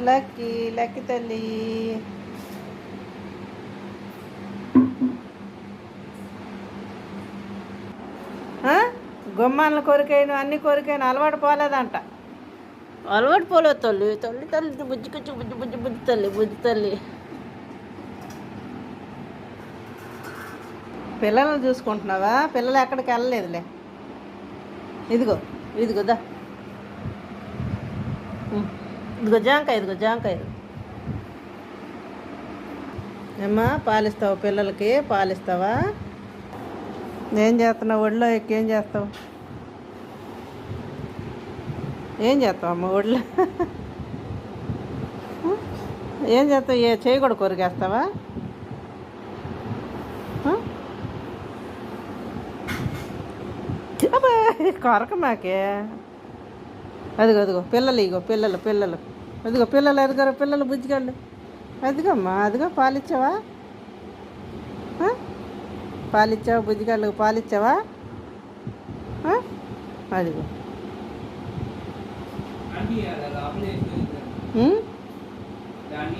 Lucky lucky తల్లి. గుమ్మాలను కొరికాను, అన్ని కొరికాను, అలవాటు పోలేదంట. అలవాటు పోలేదు తల్లి. తల్లి తల్లి బుజ్జి కొంచెం బుజ్జి బుజ్జి బుజ్జి తల్లి, బుజ్జి తల్లి. పిల్లలను చూసుకుంటున్నావా? పిల్లలు ఎక్కడికి వెళ్ళలేదులే. ఇదిగో ఇదిగో దా, ఇదిగో జాంకాయ, ఇదిగో జాంకాయ. ఏమ్మా పాలిస్తావు? పిల్లలకి పాలిస్తావా? ఏం చేస్తున్నావు? ఒడిలో ఎక్కి ఏం చేస్తావు? ఏం చేస్తావు అమ్మ ఒడిలో? ఏం చేస్తావు? చేయి కూడా కొరికేస్తావా? కొరక మాకే. అదిగో అదిగో పిల్లలు, ఇగో పిల్లలు పిల్లలు, అదిగో పిల్లలు, ఎదుగో పిల్లలు బుజ్జిగాళ్ళు. అదిగమ్మా, అదిగో పాలిచ్చావా? పాలిచ్చావా? బుజ్జిగాళ్ళకు పాలిచ్చావా? అదిగో దాన్ని